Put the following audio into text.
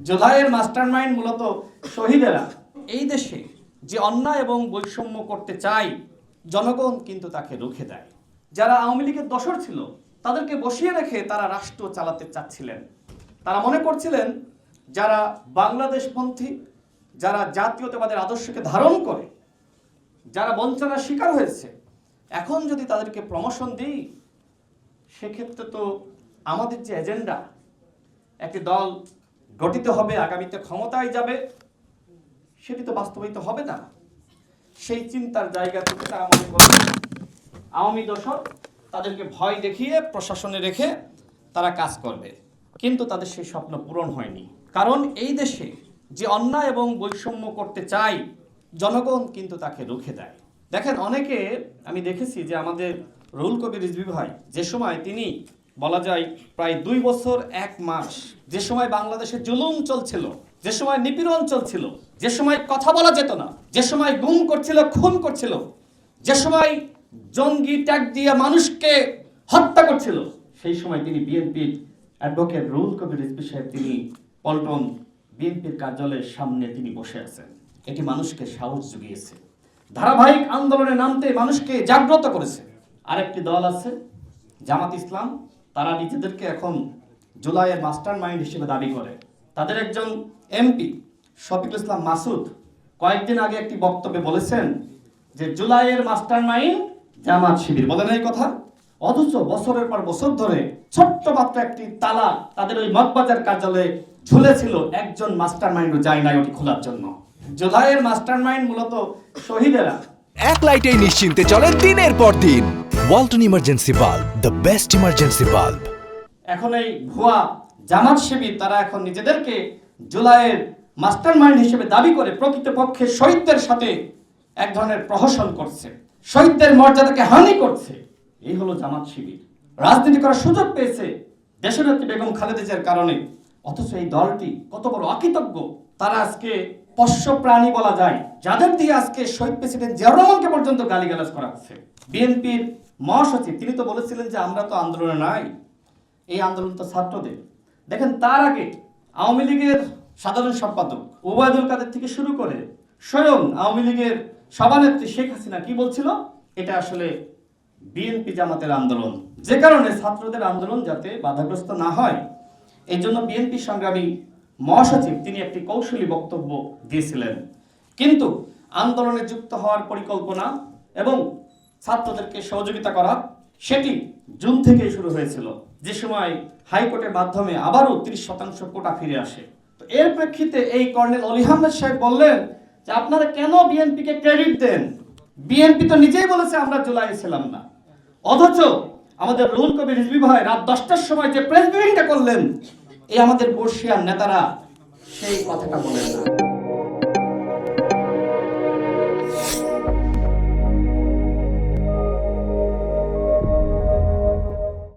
জুলাইয়ের মাস্টারমাইন্ড মূলত শহীদেরা। এই দেশে যে অন্যায় এবং বৈষম্য করতে চায়, জনগণ কিন্তু তাকে রুখে দেয়। যারা আওয়ামী লীগের দোসর ছিল তাদেরকে বসিয়ে রেখে তারা রাষ্ট্র চালাতে চাচ্ছিলেন। তারা মনে করছিলেন যারা বাংলাদেশপন্থী, যারা জাতীয়তাবাদের আদর্শকে ধারণ করে, যারা বঞ্চনার শিকার হয়েছে, এখন যদি তাদেরকে প্রমোশন দিই সেক্ষেত্রে তো আমাদের যে এজেন্ডা, একটি দল গঠিত হবে, আগামীতে ক্ষমতায় যাবে, সেটি তো বাস্তবায়িত হবে না। সেই চিন্তার জায়গা থেকে তারা মনে করে আওয়ামী দোসর, তাদেরকে ভয় দেখিয়ে প্রশাসনে রেখে তারা কাজ করবে। কিন্তু তাদের সেই স্বপ্ন পূরণ হয়নি। কারণ এই দেশে যে অন্যায় এবং বৈষম্য করতে চায়, জনগণ কিন্তু তাকে রুখে দেয়। দেখেন, অনেকে আমি দেখেছি যে আমাদের রুহুল কবির রিজভী ভাই, যে সময় তিনি বলা যায় প্রায় 2 বছর 1 মাস যে সময় বাংলাদেশে জুলুম চলছিল, যে সময় নিপীড়ন চলছিল, যে সময় কথা বলা যেত না, যে সময় গুম করছিল, খুন করছিল, যে সময় জঙ্গি ট্যাগ দিয়ে মানুষকে হত্যা করছিল, সেই সময় তিনি বিএনপির অ্যাডভোকেট রুহুল কবির রিজভী সাহেব তিনি পল্টন বিএনপির কার্যালয়ের সামনে তিনি বসে আছেন। এটি মানুষকে সাহস জুগিয়েছে, ধারাবাহিক আন্দোলনে নামতে মানুষকে জাগ্রত করেছে। আরেকটি দল আছে জামাত ইসলাম, তারা নিজেদেরকে এখন জুলাইয়ের মাস্টার মাইন্ড হিসেবে দাবি করে। তাদের একজন এমপি শফিকুল ইসলাম মাসুদ কয়েকদিন আগে একটি বক্তব্যে বলেছেন যে জুলাইয়ের মাস্টার মাইন্ড জামাত শিবির। বলেন এই কথা? অথচ বছরের পর বছর ধরে ছোট্ট মাত্র একটি তালা তাদের ওই মগবাজার কার্যালয়ে ঝুলেছিল, একজন মাস্টার মাইন্ডও যায় নাই ওটি খোলার জন্য। জুলাইয়ের মাস্টার মাইন্ড মূলত শহীদেরা। এক লাইটেই নিশ্চিন্তে চলে দিনের পর দিন। Walton emergency bulb, the best emergency bulb. এখন এই ভুয়া জামাত শিবির তারা এখন নিজেদেরকে জুলাইয়ের মাস্টার মাইন্ড হিসেবে দাবি করে প্রকৃতপক্ষে শহীদদের সাথে এক ধরনের প্রহসন করছে, শহীদদের মর্যাদাকে হানি করছে। এই হলো জামাত শিবির। রাজনীতি করার সুযোগ পেয়েছে দেশনেত্রী বেগম খালেদা জিয়ার কারণে। অথচ এই দলটি কত বড় অকৃতজ্ঞ। তারা আজকে পোষ্য প্রাণী বলা যায়, যাদের দিয়ে আজকে শহীদ প্রেসিডেন্ট জিয়াউর রহমানকে পর্যন্ত গালিগালাজ করা হচ্ছে। বিএনপির মহাসচিব তিনি তো বলেছিলেন যে আমরা তো আন্দোলনে নাই, এই আন্দোলন তো ছাত্রদের। দেখেন, তার আগে আওয়ামী লীগের সাধারণ সম্পাদক ওবায়দুল কাদের থেকে শুরু করে স্বয়ং আওয়ামী লীগের সভানেত্রী শেখ হাসিনা কি বলছিল, এটা আসলে বিএনপি জামাতের আন্দোলন, যে কারণে ছাত্রদের আন্দোলন যাতে বাধাগ্রস্ত না হয় এই জন্য বিএনপি সংগ্রামী মহাসচিব তিনি একটি কৌশলী বক্তব্য দিয়েছিলেন। কিন্তু আন্দোলনে যুক্ত হওয়ার পরিকল্পনা এবং ছাত্রদেরকে সহযোগিতা করা সেটি জুন থেকেই শুরু হয়েছিল, যে সময় হাইকোর্টের মাধ্যমে আবারও 30% কোটা ফিরে আসে। তো এর প্রেক্ষিতে এই কর্নেল অলি আহমেদ সাহেব বললেন যে আপনারা কেন বিএনপিকে ক্রেডিট দেন? বিএনপি তো নিজেই বলেছে আমরা জুলাইয়ে ছিলাম না। অথচ আমাদের রুহুল কবির রিজভী ভাই রাত 10টার সময় যে প্রেস ব্রিফিংটা করলেন, এই আমাদের বর্ষিয়ার নেতারা সেই কথাটা বলেন না।